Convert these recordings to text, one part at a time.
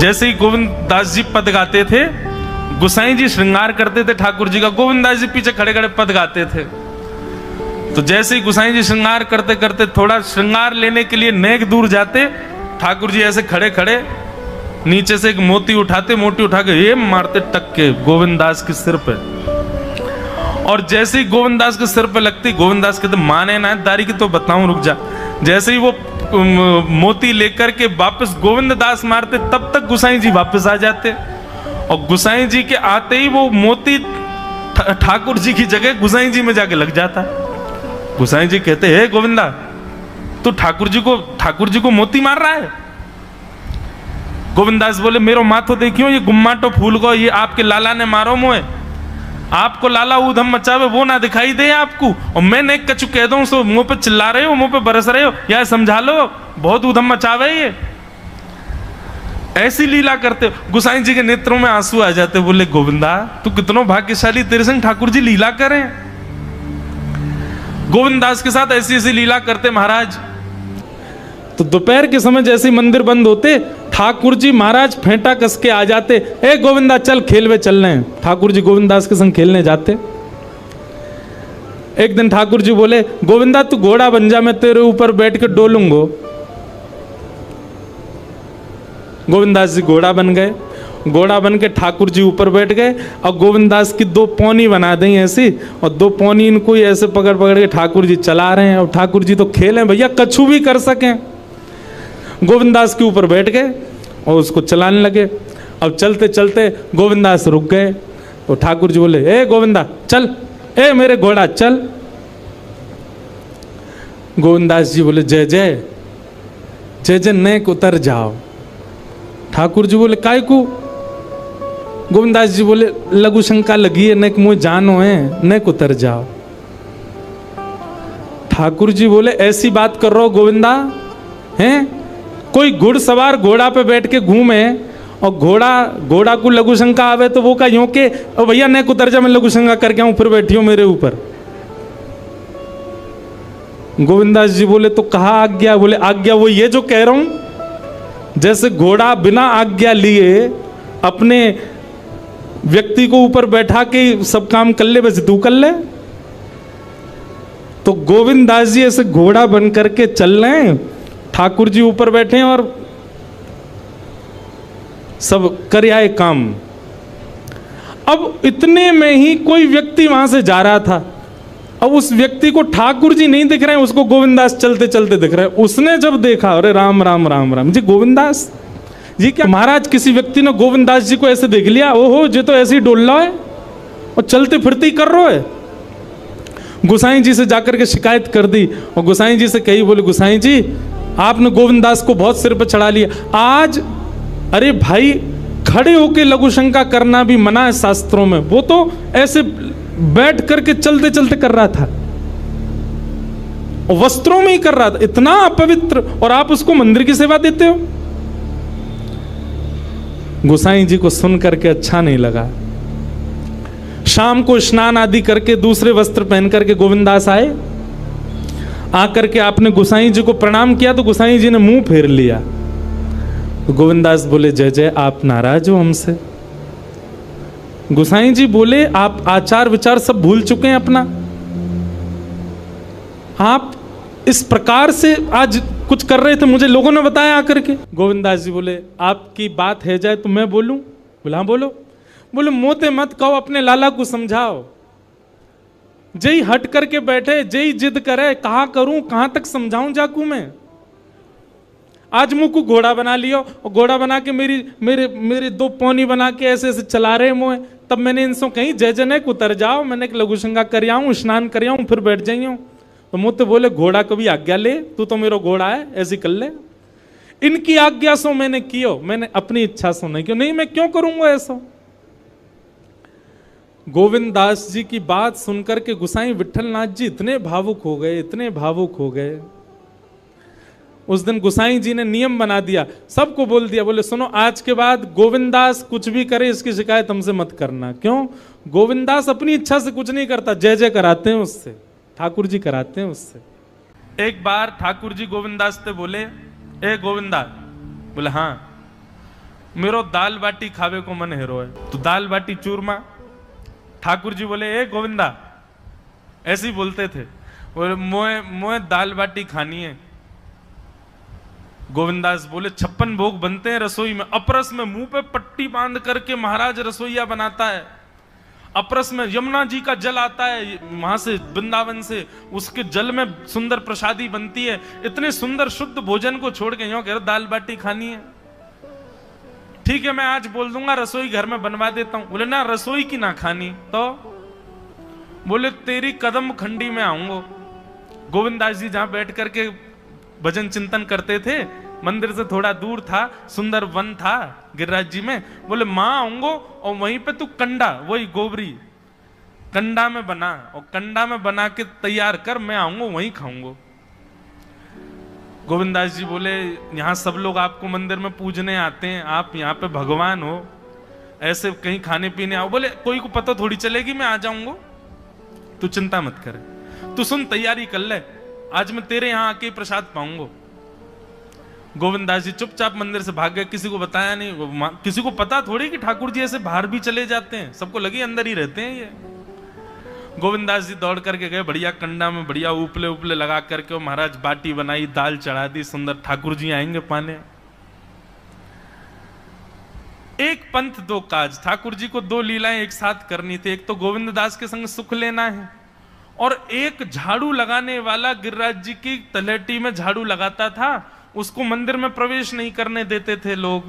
जैसे ही गोविंद दास जी पद गाते थे, गोसाई जी श्रृंगार करते थे ठाकुर जी का, गोविंद दास जी पीछे खड़े खड़े पद गाते थे। तो जैसे ही गोसाई जी श्रृंगार करते करते थोड़ा श्रृंगार लेने के लिए नेक दूर जाते, ठाकुर जी ऐसे खड़े खड़े नीचे से एक मोती उठाते, मोती उठा के ये मारते टक के गोविंद दास के सिर पे। और जैसे ही गोविंद दास के सिर पे लगती, गोविंद दास कहते माने ना दारी की तो बताऊं, रुक जा। जैसे ही वो मोती लेकर के वापस गोविंद दास मारते, तब तक गोसाई जी वापस आ जाते। और गोसाई जी के आते ही वो मोती ठाकुर जी की जगह गोसाई जी में जाके लग जाता। गोसाई जी कहते हे गोविंदा, तू ठाकुर जी को मोती मार रहा है? गोविंदास बोले मेरो माथो देखियो, ये गुम्माटो फूल को ये आपके लाला ने मारो मोए। आपको लाला ऊधम मचावे वो ना दिखाई दे आपको, और मैं नेक कछु कह दूं सो मुंह पे चिल्ला रहे हो, मुंह पे बरस रहे हो, या समझा लो बहुत ऊधम मचावे ये। ऐसी लीला करते हो। गोसाई जी के नेत्रों में आंसू आ जाते, बोले गोविंदा तू कितनो भाग्यशाली, तेरे संग ठाकुर जी लीला करें। गोविंदास के साथ ऐसी ऐसी लीला करते महाराज। तो दोपहर के समय जैसे मंदिर बंद होते, ठाकुर जी महाराज फेंटा कस के आ जाते, ए गोविंदा चल खेलवे चल रहे हैं। ठाकुर जी गोविंदास के संग खेलने जाते। एक दिन ठाकुर जी बोले गोविंदा तू घोड़ा बन जा, मैं तेरे ऊपर बैठ के डोलूंगो। गोविंदास जी घोड़ा बन गए। घोड़ा बन के ठाकुर जी ऊपर बैठ गए, और गोविंदास की दो पौनी बना दी ऐसी, और दो पौनी इनको ही ऐसे पकड़ पकड़ के ठाकुर जी चला रहे हैं। और ठाकुर जी तो खेलें भैया, कछु भी कर सकें। गोविंदास के ऊपर बैठ गए और उसको चलाने लगे। अब चलते चलते गोविंदास रुक गए, तो ठाकुर जी बोले ए गोविंदा चल, ए मेरे घोड़ा चल। गोविंदास जी बोले जय जय जय जय, नेक उतर जाओ। ठाकुर जी बोले काय को? गोविंदास जी बोले लघु शंका लगी है, नेक मुझे जानो है, नेक उतर जाओ। ठाकुर जी बोले ऐसी बात कर रहे हो गोविंदा हैं? कोई घुड़सवार घोड़ा पे बैठ के घूमे और घोड़ा को लघु शंका आवे तो वो का यूं के भैया नेक उतर जा, मैं लघु शंका करके आऊं, फिर बैठी हो मेरे ऊपर। गोविंदास जी बोले तो कहा आज्ञा? बोले आज्ञा वो ये जो कह रहा हूं, जैसे घोड़ा बिना आज्ञा लिए अपने व्यक्ति को ऊपर बैठा के सब काम कर ले, वैसे तू कर ले। तो गोविंदास जी ऐसे घोड़ा बन करके चल रहे हैं, ठाकुर जी ऊपर बैठे हैं और सब कर आए काम। अब इतने में ही कोई व्यक्ति वहां से जा रहा था। अब उस व्यक्ति को ठाकुर जी नहीं दिख रहे हैं, उसको गोविंदास चलते चलते दिख रहे हैं। उसने जब देखा, अरे राम राम राम राम जी, गोविंदास जी क्या महाराज? किसी व्यक्ति ने गोविंदास जी को ऐसे देख लिया, ओहो जी तो ऐसे ही डोल रहा है और चलते फिरते ही कर रहा है। गोसाई जी से जाकर के शिकायत कर दी, और गोसाई जी से कही, बोले गोसाई जी आपने गोविंदास को बहुत सिर पर चढ़ा लिया आज। अरे भाई खड़े होके लघु शंका करना भी मना है शास्त्रों में, वो तो ऐसे बैठ करके चलते चलते कर रहा था, वस्त्रों में ही कर रहा था, इतना अपवित्र, और आप उसको मंदिर की सेवा देते हो। गोसाई जी को सुन करके अच्छा नहीं लगा। शाम को स्नान आदि करके दूसरे वस्त्र पहन करके गोविंदास आए। आकर के आपने गोसाई जी को प्रणाम किया तो गोसाई जी ने मुंह फेर लिया। तो गोविंदास बोले जय जय, आप नाराज हो हमसे? गोसाई जी बोले आप आचार विचार सब भूल चुके हैं अपना, आप इस प्रकार से आज कुछ कर रहे थे, मुझे लोगों ने बताया आकर के। गोविंदास जी बोले आपकी बात है जाए तो मैं बोलूं? बोला हाँ बोलो। बोले मोते मत कहो, अपने लाला को समझाओ। जय हट करके बैठे, जय जिद करे, कहाँ करूं कहां तक समझाऊं जाकू मैं? आज मुंह को घोड़ा बना लियो, और घोड़ा बना के मेरे दो पौनी बना के ऐसे ऐसे चला रहे मुँह। तब मैंने इनसे कहीं जय जय नेक उतर जाओ, मैंने एक लघु शंका कर आऊं, स्नान कर आऊं, फिर बैठ जाइयो। तो मुझे बोले घोड़ा कभी आज्ञा ले, तू तो मेरा घोड़ा है, ऐसी कर ले। इनकी आज्ञा सो मैंने कियो, मैंने अपनी इच्छा सो नहीं क्यों? नहीं मैं क्यों करूंगा ऐसा? गोविंदास जी की बात सुनकर के गोसाई विठलनाथ जी इतने भावुक हो गए, इतने भावुक हो गए। उस दिन गोसाई जी ने नियम बना दिया, सबको बोल दिया, बोले सुनो आज के बाद गोविंदास कुछ भी करे इसकी शिकायत हमसे मत करना। क्यों? गोविंदास अपनी इच्छा से कुछ नहीं करता, जय जय कराते हैं उससे, ठाकुर जी कराते हैं उससे। एक बार ठाकुर जी गोविंदास से बोले ए गोविंदा, बोले हाँ। मेरो दाल बाटी खावे को मन हेरो है। तो दाल बाटी चूरमा। ठाकुर जी बोले ए गोविंदा, ऐसे ही बोलते थे, बोले मोए दाल बाटी खानी है। गोविंदास बोले 56 भोग बनते हैं रसोई में। अपरस में मुंह पे पट्टी बांध करके महाराज रसोईया बनाता है। अपरस में यमुना जी का जल आता है वहां से, वृंदावन से, उसके जल में सुंदर प्रसादी बनती है। इतने सुंदर शुद्ध भोजन को छोड़ के यूं कह रहे दाल बाटी खानी है। ठीक है, मैं आज बोल दूंगा रसोई घर में बनवा देता हूं। बोले ना, रसोई की ना खानी तो। बोले तेरी कदम खंडी में आऊंगा। गोविंदास जी जहां बैठ करके भजन चिंतन करते थे, मंदिर से थोड़ा दूर था, सुंदर वन था गिरिराज जी में। बोले मां आऊंगो और वहीं पे तू कंडा, वही गोबरी कंडा में बना, और कंडा में बना के तैयार कर, मैं आऊंगा वहीं खाऊंगा। गोविंदास जी बोले यहां सब लोग आपको मंदिर में पूजने आते हैं, आप यहाँ पे भगवान हो, ऐसे कहीं खाने पीने आओ। बोले कोई को पता थोड़ी चलेगी, मैं आ जाऊंगा, तू चिंता मत करे, तू सुन तैयारी कर ले, आज मैं तेरे यहां आके प्रसाद पाऊंगा। गोविंदास जी चुपचाप मंदिर से भाग गए, किसी को बताया नहीं। किसी को पता थोड़ी कि ठाकुर जी ऐसे बाहर भी चले जाते हैं, सबको लगी अंदर ही रहते हैं ये। गोविंदास जी दौड़ करके गए, बढ़िया कंडा में बढ़िया उपले उपले लगा करके, महाराज बाटी बनाई, दाल चढ़ा दी, सुंदर। ठाकुर जी आएंगे पाने। एक पंथ दो काज, ठाकुर जी को 2 लीलाएं एक साथ करनी थी। एक तो गोविंद दास के संग सुख लेना है, और एक झाड़ू लगाने वाला गिरिराज जी की तलहटी में झाड़ू लगाता था, उसको मंदिर में प्रवेश नहीं करने देते थे लोग।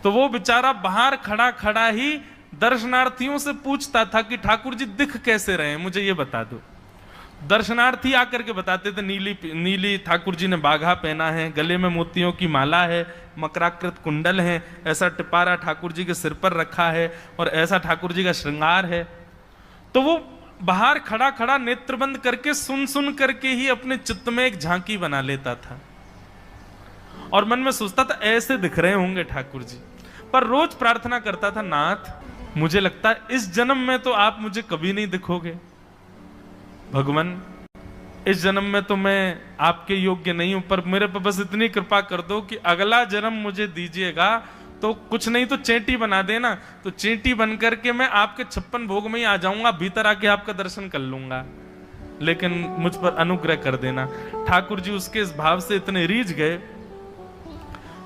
तो वो बेचारा बाहर खड़ा खड़ा ही दर्शनार्थियों से पूछता था कि ठाकुर जी दिख कैसे रहे, मुझे ये बता दो। दर्शनार्थी आकर के बताते थे नीली ठाकुर जी ने बाघा पहना है, गले में मोतियों की माला है, मकराकृत कुंडल है, ऐसा टिपारा ठाकुर जी के सिर पर रखा है, और ऐसा ठाकुर जी का श्रृंगार है। तो वो बाहर खड़ा खड़ा नेत्रबंद करके सुन सुन करके ही अपने चित्त में एक झांकी बना लेता था, और मन में सोचता था ऐसे दिख रहे होंगे ठाकुर जी। पर रोज प्रार्थना करता था, नाथ मुझे लगता है इस जन्म में तो आप मुझे कभी नहीं दिखोगे, भगवान इस जन्म में तो मैं आपके योग्य नहीं हूं, पर मेरे पर बस इतनी कृपा कर दो कि अगला जन्म मुझे दीजिएगा, तो कुछ नहीं तो चेंटी बना देना, तो चेंटी बन करके मैं आपके 56 भोग में ही आ जाऊंगा, भीतर आके आपका दर्शन कर लूंगा, लेकिन मुझ पर अनुग्रह कर देना। ठाकुर जी उसके इस भाव से इतने रीझ गए।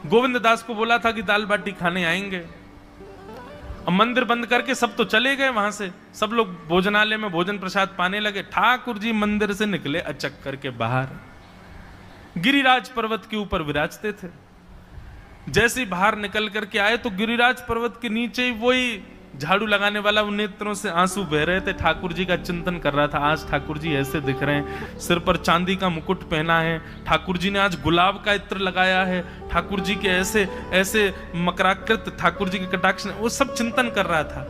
गोविंद दास को बोला था कि दाल बाटी खाने आएंगे, अब मंदिर बंद करके सब तो चले गए वहां से, सब लोग भोजनालय में भोजन प्रसाद पाने लगे। ठाकुर जी मंदिर से निकले अचक करके बाहर, गिरिराज पर्वत के ऊपर विराजते थे। जैसे ही बाहर निकल करके आए तो गिरिराज पर्वत के नीचे ही वही झाड़ू लगाने वाला नेत्रों से आंसू बह रहे थे, ठाकुर जी का चिंतन कर रहा था। आज ठाकुर जी ऐसे दिख रहे हैं, सिर पर चांदी का मुकुट पहना है, ठाकुर जी ने आज गुलाब का इत्र लगाया है, ठाकुर जी के ऐसे ऐसे मकराकृत ठाकुर जी के कटाक्ष, वो सब चिंतन कर रहा था।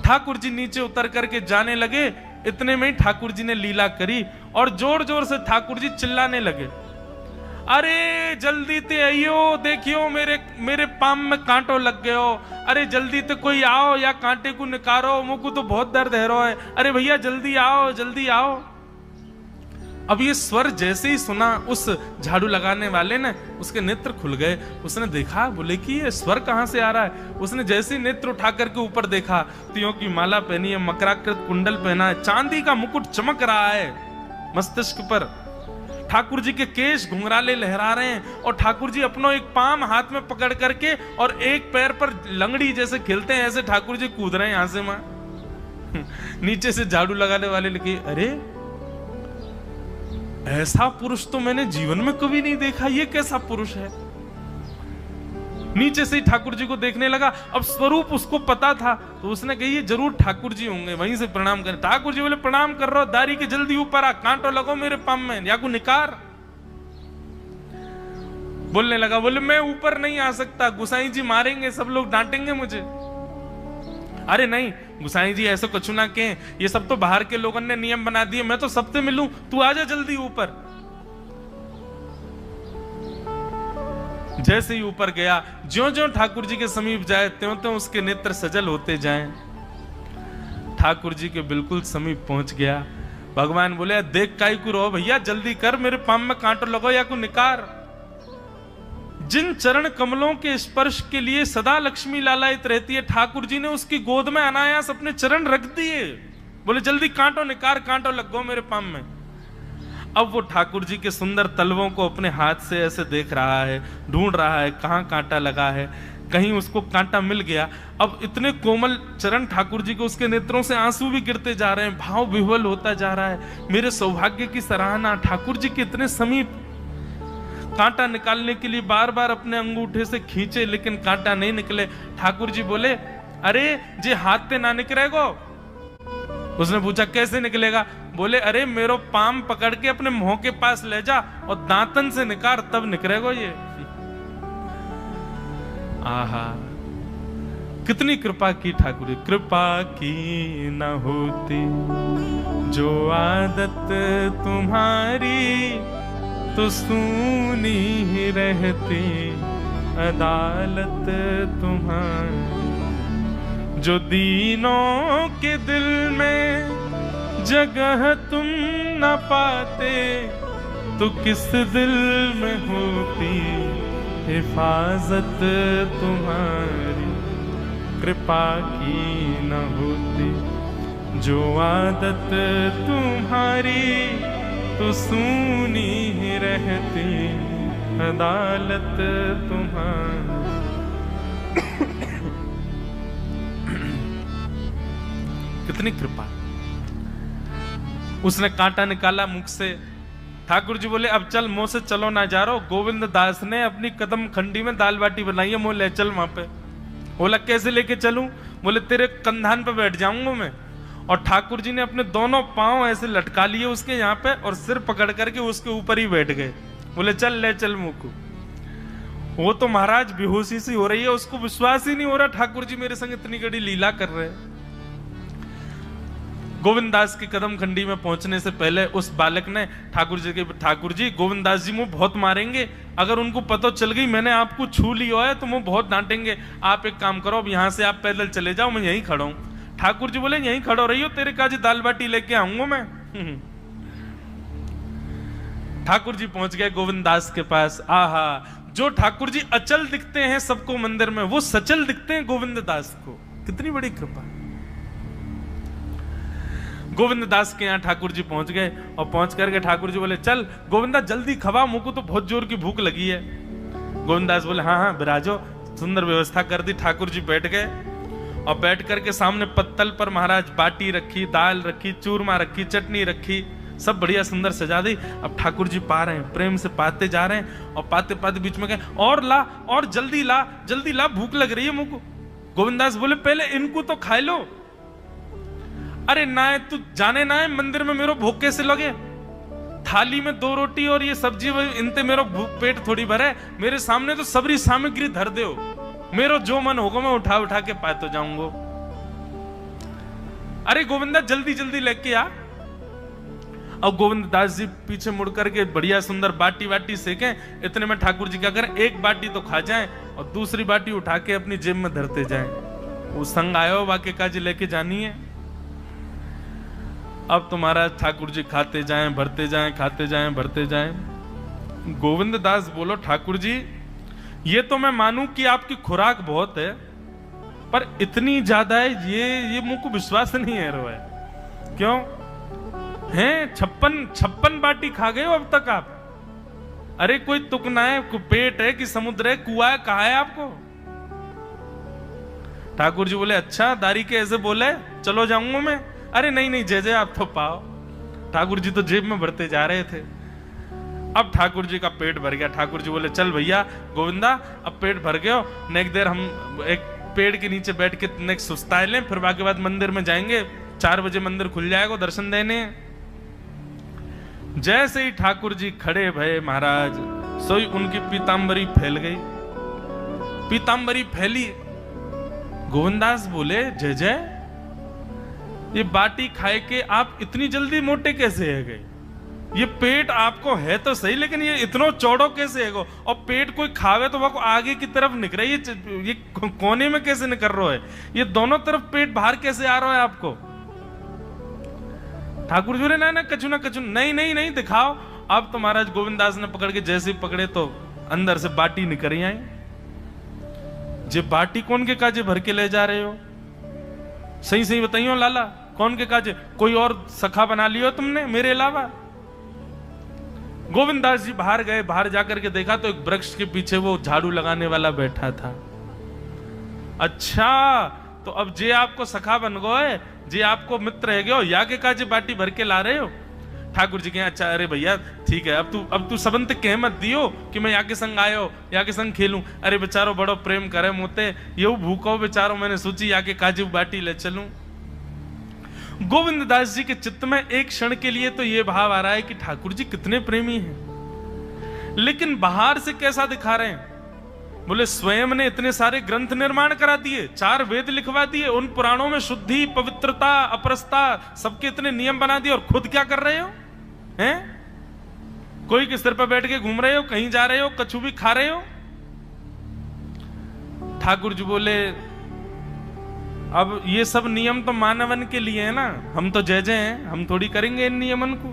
ठाकुर जी नीचे उतर करके जाने लगे, इतने में ही ठाकुर जी ने लीला करी और जोर जोर से ठाकुर जी चिल्लाने लगे, अरे जल्दी ते आइयो, देखियो मेरे पाम में कांटो लग गयो, अरे जल्दी ते कोई आओ या कांटे को निकारो, मुझको तो बहुत दर्द है रो है, अरे भैया जल्दी आओ जल्दी आओ। अब ये स्वर जैसे ही सुना उस झाड़ू लगाने वाले ने, उसके नेत्र खुल गए। उसने देखा, बोले कि ये स्वर कहां से आ रहा है। उसने जैसे ही नेत्र उठा करके ऊपर देखा, तियों की माला पहनी है, मकराकृत कुंडल पहना है, चांदी का मुकुट चमक रहा है मस्तिष्क पर, ठाकुर जी के केश घुंघराले लहरा रहे हैं, और ठाकुर जी अपना एक पाम हाथ में पकड़ करके और एक पैर पर लंगड़ी जैसे खेलते हैं, ऐसे ठाकुर जी कूद रहे हैं यहां से वहां। नीचे से झाड़ू लगाने वाले लिखे, अरे ऐसा पुरुष तो मैंने जीवन में कभी नहीं देखा, ये कैसा पुरुष है। नीचे से ही ठाकुर जी को देखने लगा। अब स्वरूप उसको पता था, तो उसने कही ये जरूर ठाकुर जी होंगे, वहीं से प्रणाम करें। ठाकुर जी बोले प्रणाम कर रहा हूं, दारी के जल्दी ऊपर आ, कांटो लगो मेरे पाम में, या को निकार। बोलने लगा, बोले मैं ऊपर नहीं आ सकता, गुसाई जी मारेंगे, सब लोग डांटेंगे मुझे। अरे नहीं गुसाई जी ऐसा कुछ ना कहें, ये सब तो बाहर के लोगों ने नियम बना दिए, मैं तो सबसे मिलूं, तू आजा जल्दी ऊपर। जैसे ही ऊपर गया, ज्यों-ज्यों ठाकुर जी के समीप जाए, त्यों-त्यों उसके नेत्र सजल होते जाएं। ठाकुर जी के बिल्कुल समीप पहुंच गया। भगवान बोले, देख काई को रो भैया, जल्दी कर, मेरे पाम में कांटो लगो या को निकार। जिन चरण कमलों के स्पर्श के लिए सदा लक्ष्मी लालायित रहती है, ठाकुर जी ने उसकी गोद में अनायास अपने चरण रख दिए। बोले जल्दी कांटो निकार, कांटो लग गो मेरे पाम में। अब वो ठाकुर जी के सुंदर तलवों को अपने हाथ से ऐसे देख रहा है, ढूंढ रहा है कहां कांटा लगा है, कहीं उसको कांटा मिल गया। अब इतने कोमल चरण ठाकुर जी के, उसके नेत्रों से आंसू भी गिरते जा रहे हैं, भाव विह्वल होता जा रहा है। मेरे सौभाग्य की सराहना, ठाकुर जी के इतने समीप। कांटा निकालने के लिए बार बार अपने अंगूठे से खींचे, लेकिन कांटा नहीं निकले। ठाकुर जी बोले अरे जे हाथ ते ना निकलेगो। उसने पूछा कैसे निकलेगा? बोले अरे मेरो पाम पकड़ के अपने मुंह के पास ले जा और दांतन से निकाल, तब निकलेगो ये। आहा, कितनी कृपा की ठाकुर। कृपा की न होती जो आदत तुम्हारी, तो सूनी ही रहती अदालत तुम्हारी। जो दीनों के दिल में जगह तुम न पाते, तो किस दिल में होती हिफाजत तुम्हारी। कृपा की न होती जो आदत तुम्हारी, तो सूनी ही रहती अदालत तुम्हारी। कितनी कृपा। उसने कांटा निकाला मुख से। ठाकुर जी बोले अब चल, मुंह से चलो ना जा रहा। गोविंद दास ने अपनी कदम खंडी में दाल बाटी बनाई है, मुंह ले चल वहां पे। बोला कैसे लेके चलूं? बोले तेरे कंधान पे बैठ जाऊंगा मैं। और ठाकुर जी ने अपने दोनों पांव ऐसे लटका लिए उसके यहाँ पे, और सिर पकड़ करके उसके ऊपर ही बैठ गए। बोले चल ले चल मुंह को। वो तो महाराज बेहोशी सी हो रही है, उसको विश्वास ही नहीं हो रहा ठाकुर जी मेरे संग इतनी बड़ी लीला कर रहे हैं। गोविंद दास की कदम खंडी में पहुंचने से पहले उस बालक ने ठाकुर जी गोविंद दास जी मुझे बहुत मारेंगे, अगर उनको पता चल गई मैंने आपको छू लिया है तो मुझे बहुत डांटेंगे। आप एक काम करो, अब यहां से आप पैदल चले जाओ, मैं यहीं खड़ा हूं। ठाकुर जी बोले यहीं खड़ो रही हो, तेरे काजी दाल बाटी लेके आऊंगा मैं। ठाकुर जी पहुंच गए गोविंद दास के पास। आहा, जो ठाकुर जी अचल दिखते हैं सबको मंदिर में, वो सचल दिखते हैं गोविंद दास को। कितनी बड़ी कृपा। गोविंद दास के यहाँ ठाकुर जी पहुंच गए, और पहुंच करके ठाकुर जी बोले चल गोविंदा जल्दी खवा, मुझको तो बहुत जोर की भूख लगी है। गोविंद दास बोले हाँ हाँ बिराजो। सुंदर व्यवस्था कर दी। ठाकुर जी बैठ गए, और बैठ करके सामने पत्तल पर महाराज बाटी रखी, दाल रखी, चूरमा रखी, चटनी रखी, सब बढ़िया सुंदर सजा दी। अब ठाकुर जी पा रहे हैं, प्रेम से पाते जा रहे हैं, और पाते पाते बीच में गए और ला, और जल्दी ला, भूख लग रही है मुझको। गोविंद दास बोले पहले इनको तो खा लो। अरे ना है तू जाने ना है मंदिर में मेरो भूख कैसे लगे? थाली में 2 रोटी और ये सब्जी, इनते मेरो पेट थोड़ी भरे। मेरे सामने तो सबरी सामग्री धर दो, मेरो जो मन होगा मैं उठा उठा के पाते जाऊंगा। अरे गोविंदा जल्दी जल्दी लेके आ। अब गोविंद दास जी पीछे मुड़ करके बढ़िया सुंदर बाटी वाटी सेके। इतने में ठाकुर जी क्या करें, एक बाटी तो खा जाएं और दूसरी बाटी उठा के अपनी जेब में धरते जाएं। वो संग आयो वाक्य काजी लेके जानी है। अब तो महाराज ठाकुर जी खाते जाएं, भरते जाएं, खाते जाएं, भरते जाएं। गोविंद दास बोलो ठाकुर जी ये तो मैं मानूं कि आपकी खुराक बहुत है, पर इतनी ज्यादा है ये मुझको विश्वास नहीं है रो है। क्यों हैं 56 बाटी खा गए हो अब तक आप? अरे कोई तुकना है, पेट है कि समुद्र है, कुआ है, कहा है आपको? ठाकुर जी बोले अच्छा दारी के ऐसे बोले, चलो जाऊंगा मैं। अरे नहीं जय आप तो पाओ। ठाकुर जी तो जेब में भरते जा रहे थे। अब ठाकुर जी का पेट भर गया। ठाकुर जी बोले चल भैया गोविंदा अब पेट भर गया, नेक देर हम एक पेड़ के नीचे बैठ के नेक सुस्ताए लें, फिर बाकी बाद मंदिर में जाएंगे। 4 बजे मंदिर खुल जाएगा दर्शन देने। जैसे ही ठाकुर जी खड़े भये महाराज, सोई उनकी पीतांबरी फैल गई। पीतांबरी फैली। गोविंदास बोले जय जय, ये बाटी खाए के आप इतनी जल्दी मोटे कैसे है गए? ये पेट आपको है तो सही, लेकिन ये इतना चौड़ो कैसे है गो? और पेट कोई खावे तो वो आगे की तरफ निकल रही है, ये कोने में कैसे निकल रहा है? ये दोनों तरफ पेट बाहर कैसे आ रहा है आपको? ठाकुर जी ने ना कछु नहीं दिखाओ। अब तो महाराज गोविंद दास ने पकड़ के जैसे पकड़े तो अंदर से बाटी निकल आई। जे बाटी कौन के काजे भर के ले जा रहे हो? सही सही बताइयो लाला, कौन के काजे? कोई और सखा बना लियो तुमने मेरे अलावा? गोविंददास जी बाहर गए, बाहर जाकर के देखा तो एक वृक्ष के पीछे वो झाड़ू लगाने वाला बैठा था। अच्छा, तो अब जे आपको सखा बन गए, जे आपको मित्र है गयो, या के काजे बाटी भर के ला रहे हो? ठाकुर जी कहे अच्छा, अरे भैया ठीक है, अब तू सबंत कह मत दियो कि मैं या के संग आयो, या के संग खेलूं। अरे बेचारो बड़ो प्रेम करे मोते, यो भूखो बेचारो, मैंने सोची या के काजू बाटी ले चलूं। गोविंददास जी के चित्त में एक क्षण के लिए तो ये भाव आ रहा है कि ठाकुर जी कितने प्रेमी हैं, लेकिन बाहर से कैसा दिखा रहे हैं? बोले स्वयं ने इतने सारे ग्रंथ निर्माण करा दिए, 4 वेद लिखवा दिए, उन पुराणों में शुद्धि, पवित्रता, अपरसता, सबके इतने नियम बना दिए, और खुद क्या कर रहे हो? हैं? कोई के सिर पर बैठ के घूम रहे हो, कहीं जा रहे हो, कछु भी खा रहे हो? ठाकुर जी बोले अब ये सब नियम तो मानवन के लिए है ना, हम तो जय जय हैं, हम थोड़ी करेंगे इन नियमन को।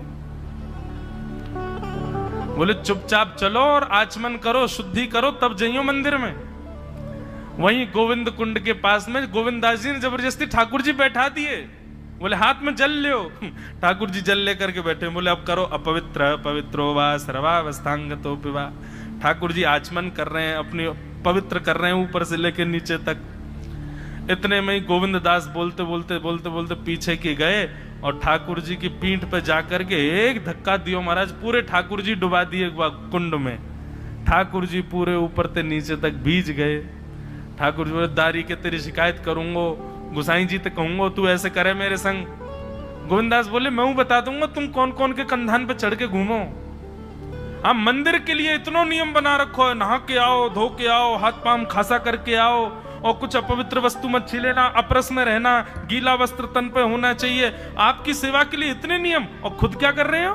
बोले चुपचाप चलो और आचमन करो, शुद्धि करो, तब जाइयो मंदिर में। वहीं गोविंद कुंड के पास में गोविंददास जी ने जबरदस्ती ठाकुर जी बैठा दिए। बोले हाथ में जल लो। ठाकुर जी जल लेकर के बैठे, बोले अब करो अपवित्र पवित्रो वा सर्वावस्थांगतो पिवा। ठाकुर जी आचमन कर रहे हैं, अपनी पवित्र कर रहे हैं ऊपर से लेकर नीचे तक। इतने में ही गोविंददास बोलते बोलते बोलते बोलते पीछे के गए और ठाकुर जी की पीठ पे जाकर के एक धक्का दियो महाराज, पूरे ठाकुर जी डुबा दिए कुंड में। ठाकुर जी पूरे ऊपर से नीचे तक भीज गए। ठाकुर जी बोले दारी के तेरी शिकायत करूंगो, गुसाई जी तो कहूंगो तू ऐसे करे मेरे संग। गोविंददास बोले मैं बता दूंगा तुम कौन कौन के कंधान पे चढ़ के घूमो। हम मंदिर के लिए इतना नियम बना रखो है, नहा के आओ, धो के आओ, हाथ पांव खासा करके आओ, और कुछ अपवित्र वस्तु मत छीलेना, अपरस में रहना, गीला वस्त्र तन पे होना चाहिए। आपकी सेवा के लिए इतने नियम, और खुद क्या कर रहे हो?